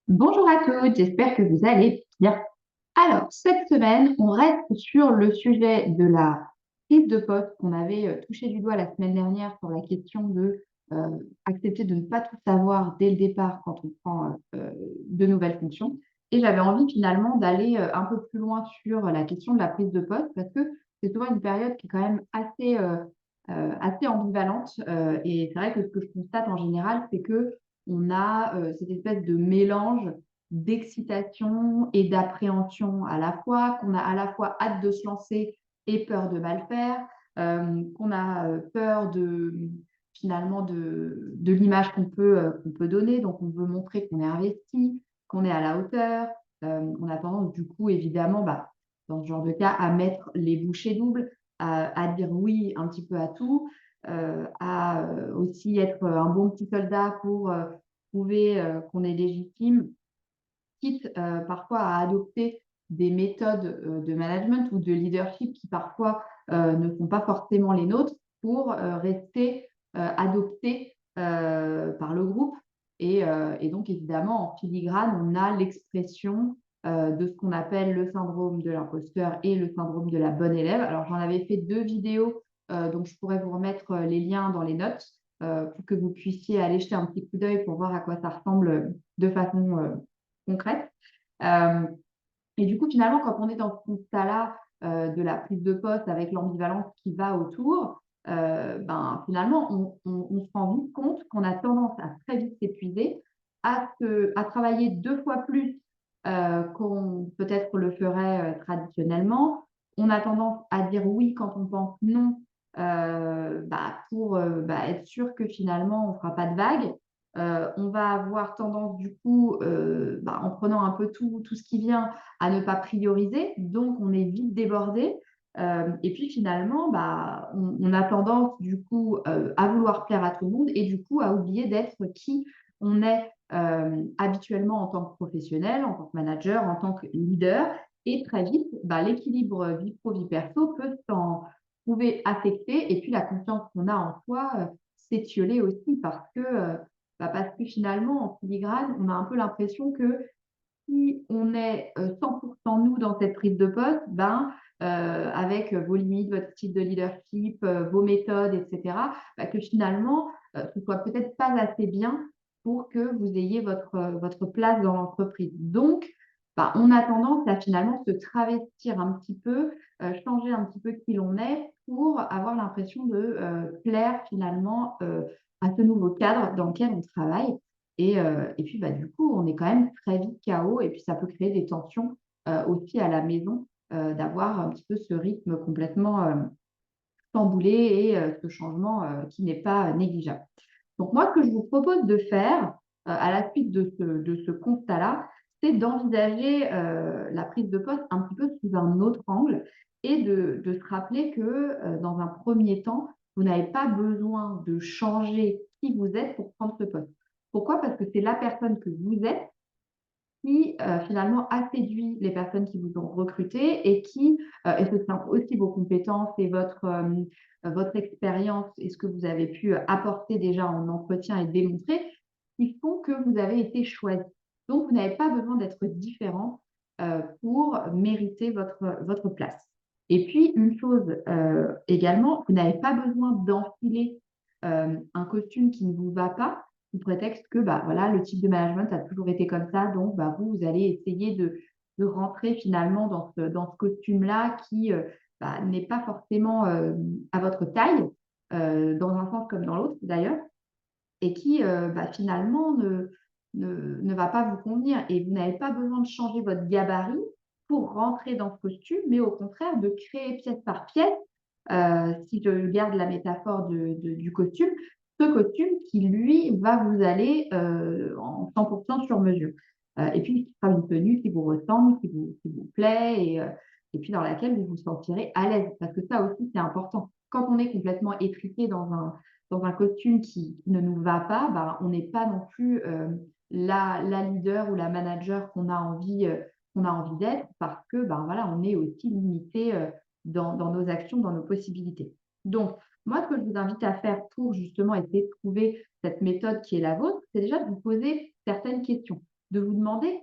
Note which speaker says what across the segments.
Speaker 1: Bonjour à tous, j'espère que vous allez bien. Alors, cette semaine, on reste sur le sujet de la prise de poste qu'on avait touché du doigt la semaine dernière sur la question de accepter de ne pas tout savoir dès le départ quand on prend de nouvelles fonctions. Et j'avais envie finalement d'aller un peu plus loin sur la question de la prise de poste parce que c'est souvent une période qui est quand même assez ambivalente. Et c'est vrai que ce que je constate en général, c'est que on a cette espèce de mélange d'excitation et d'appréhension à la fois, qu'on a à la fois hâte de se lancer et peur de mal faire, qu'on a peur finalement de l'image qu'on peut donner. Donc, on veut montrer qu'on est investi, qu'on est à la hauteur. On a tendance, du coup, évidemment, dans ce genre de cas, à mettre les bouchées doubles, à dire oui un petit peu à tout, à aussi être un bon petit soldat pour prouver qu'on est légitime, quitte parfois à adopter des méthodes de management ou de leadership qui parfois ne sont pas forcément les nôtres pour rester adoptés par le groupe. Et donc, évidemment, en filigrane, on a l'expression de ce qu'on appelle le syndrome de l'imposteur et le syndrome de la bonne élève. Alors, j'en avais fait deux vidéos, donc je pourrais vous remettre les liens dans les notes pour que vous puissiez aller jeter un petit coup d'œil pour voir à quoi ça ressemble de façon concrète. Euh, et du coup, finalement, quand on est dans ce constat-là de la prise de poste avec l'ambivalence qui va autour, finalement, on se rend vite compte qu'on a tendance à très vite s'épuiser, à travailler deux fois plus qu'on peut-être le ferait traditionnellement. On a tendance à dire oui quand on pense non pour être sûr que finalement, on ne fera pas de vagues. On va avoir tendance, du coup, en prenant un peu tout ce qui vient, à ne pas prioriser. Donc, on est vite débordé. Et puis, finalement, on a tendance, du coup, à vouloir plaire à tout le monde et, du coup, à oublier d'être qui on est habituellement en tant que professionnel, en tant que manager, en tant que leader. Et très vite, l'équilibre vie pro-vie perso peut s'en trouver affecté. Et puis, la confiance qu'on a en soi s'étioler aussi parce que finalement, en filigrane, on a un peu l'impression que si on est 100% nous dans cette prise de poste, avec vos limites, votre style de leadership, vos méthodes, etc., que finalement, ce soit peut-être pas assez bien pour que vous ayez votre place dans l'entreprise. Donc, on a tendance à finalement se travestir un petit peu, changer un petit peu qui l'on est pour avoir l'impression de plaire finalement à ce nouveau cadre dans lequel on travaille. Et puis, du coup, on est quand même très vite KO et puis ça peut créer des tensions aussi à la maison, d'avoir un petit peu ce rythme complètement chamboulé et ce changement qui n'est pas négligeable. Donc, moi, ce que je vous propose de faire à la suite de ce constat-là, c'est d'envisager la prise de poste un petit peu sous un autre angle et de se rappeler que dans un premier temps, vous n'avez pas besoin de changer qui vous êtes pour prendre ce poste. Pourquoi? Parce que c'est la personne que vous êtes qui finalement a séduit les personnes qui vous ont recruté et et ce sont aussi vos compétences et votre expérience et ce que vous avez pu apporter déjà en entretien et démontrer qui font que vous avez été choisi. Donc, vous n'avez pas besoin d'être différent pour mériter votre place. Et puis, une chose également, vous n'avez pas besoin d'enfiler un costume qui ne vous va pas sous prétexte que voilà, le type de management a toujours été comme ça, donc vous allez essayer de rentrer finalement dans ce costume-là qui n'est pas forcément à votre taille, dans un sens comme dans l'autre d'ailleurs, et qui finalement ne va pas vous convenir. Et vous n'avez pas besoin de changer votre gabarit pour rentrer dans ce costume, mais au contraire de créer pièce par pièce, si je garde la métaphore du costume, ce costume qui, lui, va vous aller en 100% sur mesure. Et puis, qui sera une tenue qui vous ressemble, qui vous plaît, et puis dans laquelle vous vous sentirez à l'aise. Parce que ça aussi, c'est important. Quand on est complètement étriqué dans un costume qui ne nous va pas, on n'est pas non plus la leader ou la manager qu'on a envie d'être parce que voilà, on est aussi limité dans nos actions, dans nos possibilités. Donc, moi, ce que je vous invite à faire pour justement essayer de trouver cette méthode qui est la vôtre, c'est déjà de vous poser certaines questions. de vous demander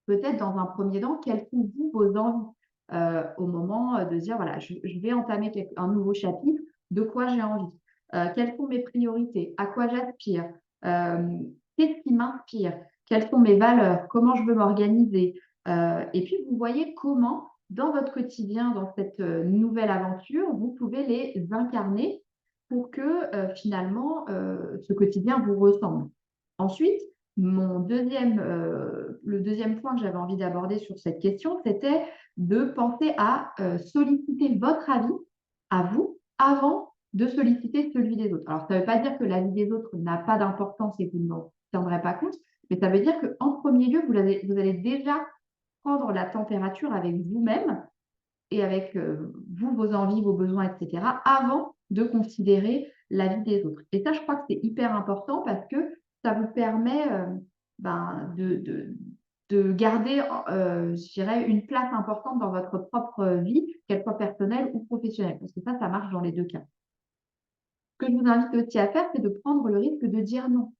Speaker 1: peut-être dans un premier temps quelles sont vous vos envies au moment de dire voilà, je vais entamer un nouveau chapitre, de quoi j'ai envie, quelles sont mes priorités, à quoi j'aspire, euh, qu'est-ce qui m'inspire, quelles sont mes valeurs, comment je veux m'organiser. Et puis vous voyez comment dans votre quotidien, dans cette nouvelle aventure, vous pouvez les incarner pour que finalement ce quotidien vous ressemble. Ensuite, le deuxième point que j'avais envie d'aborder sur cette question, c'était de penser à solliciter votre avis à vous avant de solliciter celui des autres. Alors, ça ne veut pas dire que l'avis des autres n'a pas d'importance et que vous n'en tiendrez pas compte, mais ça veut dire qu'en premier lieu, vous allez déjà prendre la température avec vous-même et avec vous, vos envies, vos besoins, etc., avant de considérer l'avis des autres. Et ça, je crois que c'est hyper important parce que ça vous permet ben, de garder, je dirais, une place importante dans votre propre vie, qu'elle soit personnelle ou professionnelle, parce que ça marche dans les deux cas. Ce que je vous invite aussi à faire, c'est de prendre le risque de dire non.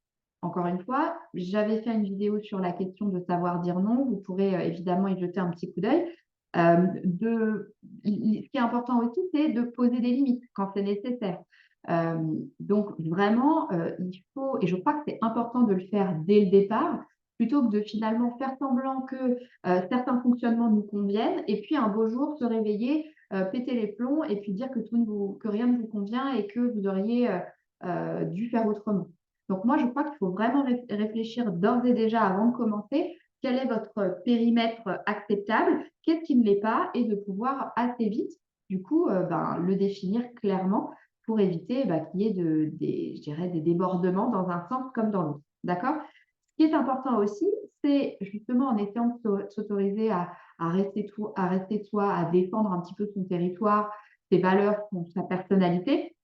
Speaker 1: Encore une fois, j'avais fait une vidéo sur la question de savoir dire non. Vous pourrez évidemment y jeter un petit coup d'œil. Ce qui est important aussi, c'est de poser des limites quand c'est nécessaire. Donc vraiment, il faut, et je crois que c'est important de le faire dès le départ, plutôt que de finalement faire semblant que certains fonctionnements nous conviennent, et puis un beau jour se réveiller, péter les plombs, et puis dire que rien ne vous convient et que vous auriez dû faire autrement. Donc moi, je crois qu'il faut vraiment réfléchir d'ores et déjà avant de commencer, quel est votre périmètre acceptable, qu'est-ce qui ne l'est pas, et de pouvoir assez vite, du coup, le définir clairement pour éviter qu'il y ait je dirais, des débordements dans un sens comme dans l'autre. D'accord? Ce qui est important aussi, c'est justement en essayant de s'autoriser à rester soi, à défendre un petit peu son territoire, ses valeurs, sa personnalité,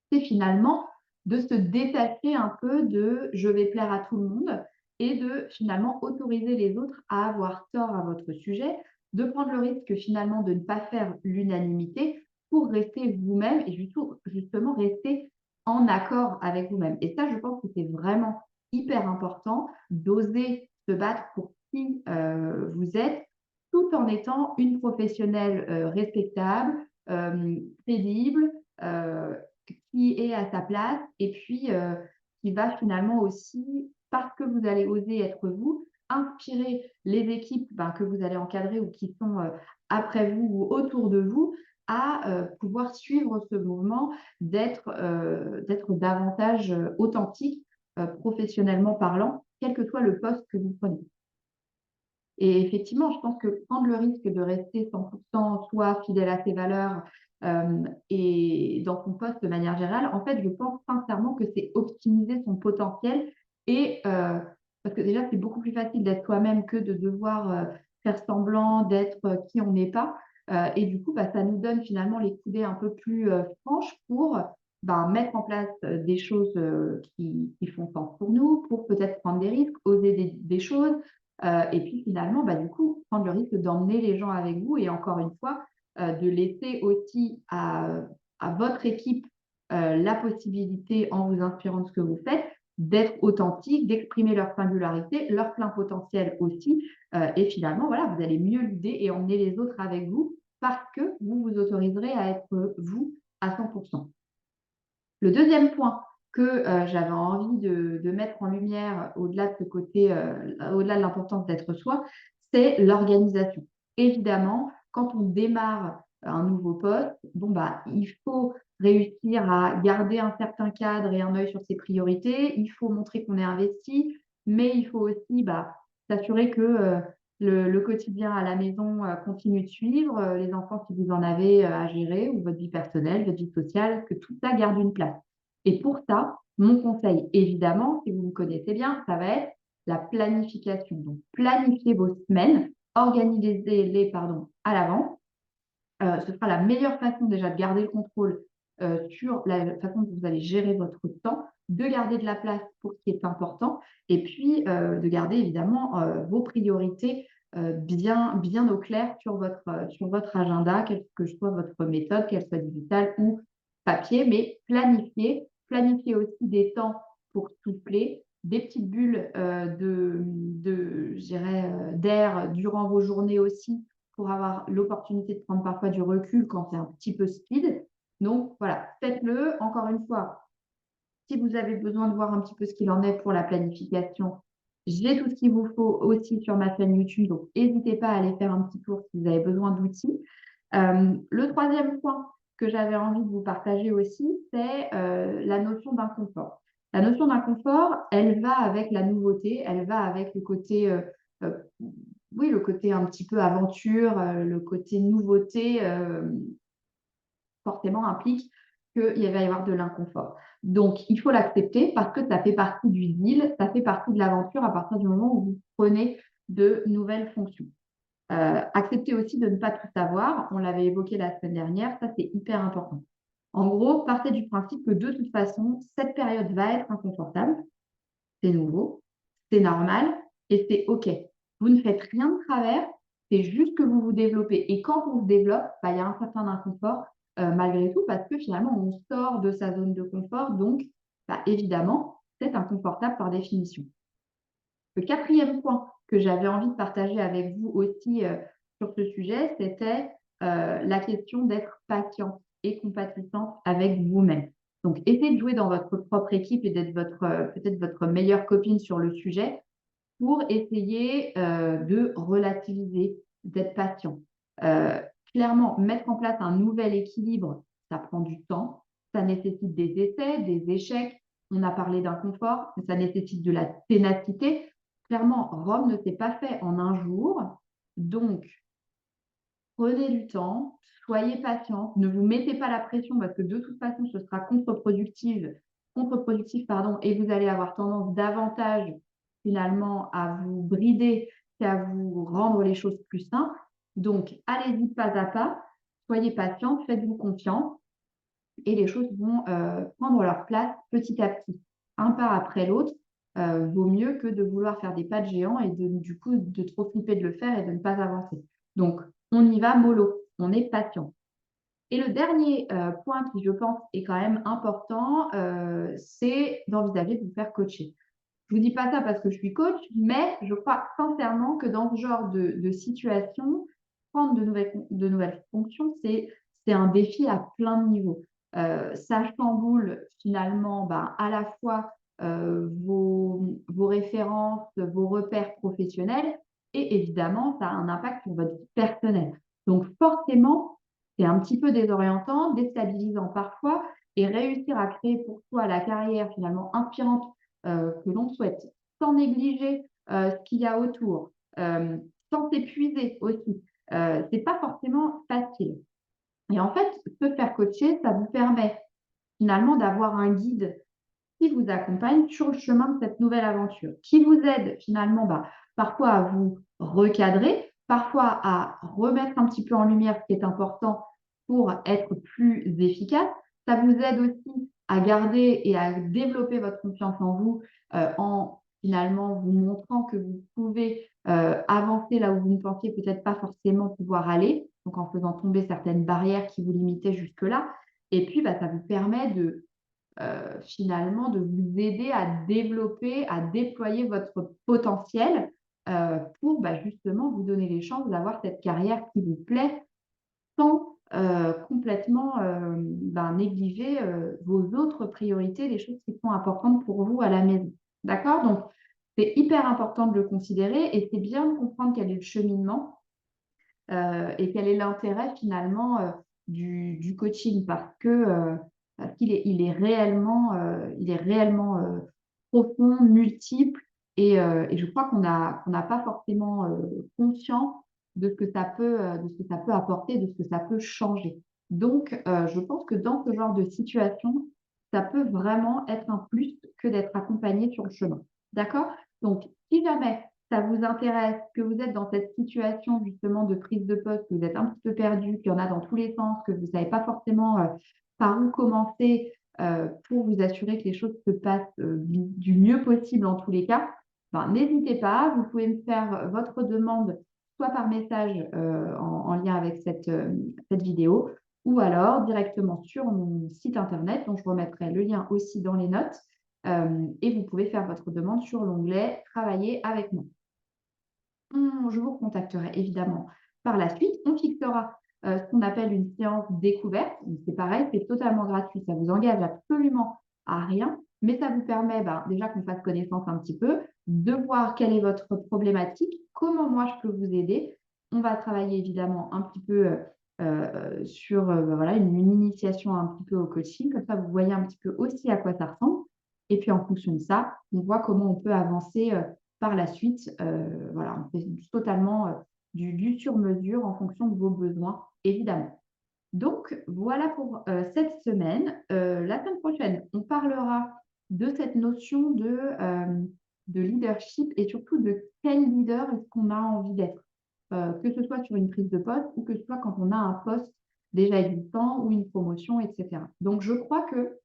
Speaker 1: c'est finalement de se détacher un peu de je vais plaire à tout le monde et de finalement autoriser les autres à avoir tort à votre sujet, de prendre le risque finalement de ne pas faire l'unanimité pour rester vous-même et justement rester en accord avec vous-même. Et ça, je pense que c'est vraiment hyper important d'oser se battre pour qui vous êtes tout en étant une professionnelle respectable, crédible, qui est à sa place et puis qui va finalement aussi, parce que vous allez oser être vous, inspirer les équipes que vous allez encadrer ou qui sont après vous ou autour de vous à pouvoir suivre ce mouvement, d'être davantage authentique, professionnellement parlant, quel que soit le poste que vous prenez. Et effectivement, je pense que prendre le risque de rester 100% soi, fidèle à ses valeurs et dans son poste de manière générale, en fait, je pense sincèrement que c'est optimiser son potentiel et parce que déjà, c'est beaucoup plus facile d'être soi-même que de devoir faire semblant d'être qui on n'est pas. Et du coup, ça nous donne finalement les coudées un peu plus franches pour mettre en place des choses qui font sens pour nous, pour peut-être prendre des risques, oser des choses. Et puis finalement, du coup, prendre le risque d'emmener les gens avec vous et encore une fois, de laisser aussi à votre équipe la possibilité, en vous inspirant de ce que vous faites, d'être authentique, d'exprimer leur singularité, leur plein potentiel aussi. Et finalement, voilà, vous allez mieux l'idée et emmener les autres avec vous parce que vous vous autoriserez à être vous à 100%. Le deuxième point que j'avais envie de mettre en lumière au-delà de ce côté, au-delà de l'importance d'être soi, c'est l'organisation. Évidemment, quand on démarre un nouveau poste, il faut réussir à garder un certain cadre et un œil sur ses priorités. Il faut montrer qu'on est investi, mais il faut aussi s'assurer que le quotidien à la maison continue de suivre, les enfants si vous en avez à gérer, ou votre vie personnelle, votre vie sociale, que tout ça garde une place. Et pour ça, mon conseil, évidemment, si vous me connaissez bien, ça va être la planification. Donc, planifiez vos semaines, organisez-les à l'avance. Ce sera la meilleure façon déjà de garder le contrôle sur la façon dont vous allez gérer votre temps, de garder de la place pour ce qui est important et puis de garder évidemment vos priorités bien au clair sur votre agenda, quelle que soit votre méthode, qu'elle soit digitale ou papier, mais planifiez aussi des temps pour souffler, des petites bulles dirais, d'air durant vos journées aussi pour avoir l'opportunité de prendre parfois du recul quand c'est un petit peu speed. Donc voilà, faites-le. Encore une fois, si vous avez besoin de voir un petit peu ce qu'il en est pour la planification, j'ai tout ce qu'il vous faut aussi sur ma chaîne YouTube, donc n'hésitez pas à aller faire un petit tour si vous avez besoin d'outils. Le troisième point que j'avais envie de vous partager aussi, c'est la notion d'inconfort. La notion d'inconfort, elle va avec la nouveauté, elle va avec le côté, euh, oui, le côté un petit peu aventure, le côté nouveauté, forcément implique qu'il va y avoir de l'inconfort. Donc, il faut l'accepter parce que ça fait partie du deal, ça fait partie de l'aventure à partir du moment où vous prenez de nouvelles fonctions. Accepter aussi de ne pas tout savoir, on l'avait évoqué la semaine dernière, ça c'est hyper important. En gros, partez du principe que de toute façon, cette période va être inconfortable, c'est nouveau, c'est normal et c'est OK. Vous ne faites rien de travers, c'est juste que vous vous développez. Et quand on se développe, bah, il y a un certain inconfort malgré tout parce que finalement, on sort de sa zone de confort. Donc, bah, évidemment, c'est inconfortable par définition. Le quatrième point que j'avais envie de partager avec vous aussi sur ce sujet, c'était la question d'être patiente et compatissante avec vous-même. Donc, essayez de jouer dans votre propre équipe et d'être peut-être votre meilleure copine sur le sujet pour essayer de relativiser, d'être patient. Euh, Clairement, mettre en place un nouvel équilibre, ça prend du temps, ça nécessite des essais, des échecs. On a parlé d'inconfort, mais ça nécessite de la ténacité. Clairement, Rome ne s'est pas fait en un jour. Donc, prenez du temps, soyez patient, ne vous mettez pas la pression parce que de toute façon, ce sera contre-productif, pardon, et vous allez avoir tendance davantage finalement à vous brider qu'à vous rendre les choses plus simples. Donc, allez-y pas à pas, soyez patient, faites-vous confiance et les choses vont prendre leur place petit à petit, un pas après l'autre. Vaut mieux que de vouloir faire des pas de géant et du coup de trop flipper de le faire et de ne pas avancer. Donc, on y va mollo, on est patient. Et le dernier point qui, je pense, est quand même important, c'est d'envisager de vous faire coacher. Je ne vous dis pas ça parce que je suis coach, mais je crois sincèrement que dans ce genre de situation, prendre de nouvelles fonctions, c'est un défi à plein de niveaux. Ça chamboule finalement à la fois vos références, vos repères professionnels et évidemment, ça a un impact sur votre vie personnelle. Donc forcément, c'est un petit peu désorientant, déstabilisant parfois et réussir à créer pour soi la carrière finalement inspirante que l'on souhaite, sans négliger ce qu'il y a autour, sans s'épuiser aussi. C'est pas forcément facile. Et en fait, se faire coacher, ça vous permet finalement d'avoir un guide qui vous accompagne sur le chemin de cette nouvelle aventure, qui vous aide finalement parfois à vous recadrer, parfois à remettre un petit peu en lumière ce qui est important pour être plus efficace. Ça vous aide aussi à garder et à développer votre confiance en vous en finalement vous montrant que vous pouvez avancer là où vous ne pensiez peut-être pas forcément pouvoir aller, donc en faisant tomber certaines barrières qui vous limitaient jusque-là. Et puis, ça vous permet finalement de vous aider à développer, à déployer votre potentiel pour justement vous donner les chances d'avoir cette carrière qui vous plaît sans complètement négliger vos autres priorités, les choses qui sont importantes pour vous à la maison. D'accord? Donc, c'est hyper important de le considérer et c'est bien de comprendre quel est le cheminement et quel est l'intérêt finalement du coaching parce qu'il est, il est réellement profond, multiple et je crois qu'on n'a pas forcément conscience de ce que ça peut, de ce que ça peut apporter, de ce que ça peut changer. Donc, je pense que dans ce genre de situation, ça peut vraiment être un plus que d'être accompagné sur le chemin. D'accord? Donc, si jamais ça vous intéresse, que vous êtes dans cette situation justement de prise de poste, que vous êtes un petit peu perdu, qu'il y en a dans tous les sens, que vous ne savez pas forcément par où commencer pour vous assurer que les choses se passent du mieux possible en tous les cas, n'hésitez pas, vous pouvez me faire votre demande soit par message en lien avec cette vidéo, ou alors directement sur mon site internet, dont je remettrai le lien aussi dans les notes, et vous pouvez faire votre demande sur l'onglet « Travailler avec moi ». Je vous recontacterai évidemment par la suite. On fixera, ce qu'on appelle une séance découverte. Donc c'est pareil, c'est totalement gratuit, ça vous engage absolument à rien, mais ça vous permet, ben, déjà qu'on fasse connaissance un petit peu, de voir quelle est votre problématique, comment moi je peux vous aider. On va travailler évidemment un petit peu, sur, bah, voilà, une initiation un petit peu au coaching, comme ça vous voyez un petit peu aussi à quoi ça ressemble et puis en fonction de ça, on voit comment on peut avancer, par la suite. Voilà, on fait totalement, du sur mesure en fonction de vos besoins, évidemment. Donc voilà pour, cette semaine. La semaine prochaine, on parlera de cette notion de leadership et surtout de quel leader est-ce qu'on a envie d'être. Que ce soit sur une prise de poste ou que ce soit quand on a un poste déjà existant ou une promotion et cetera. Donc je crois que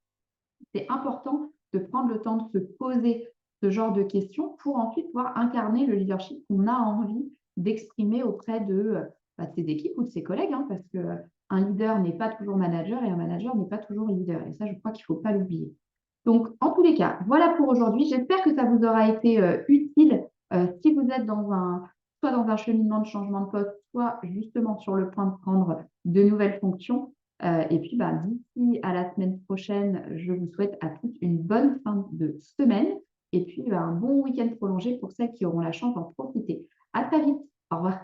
Speaker 1: c'est important de prendre le temps de se poser ce genre de questions pour ensuite pouvoir incarner le leadership qu'on a envie d'exprimer auprès de ses équipes ou de ses collègues, hein, parce qu'un leader n'est pas toujours manager et un manager n'est pas toujours leader. Et ça, je crois qu'il ne faut pas l'oublier. Donc, en tous les cas, voilà pour aujourd'hui. J'espère que ça vous aura été utile si vous êtes soit dans un cheminement de changement de poste, soit justement sur le point de prendre de nouvelles fonctions. Et puis, bah, d'ici à la semaine prochaine, je vous souhaite à tous une bonne fin de semaine et puis bah, un bon week-end prolongé pour celles qui auront la chance d'en profiter. À très vite. Au revoir.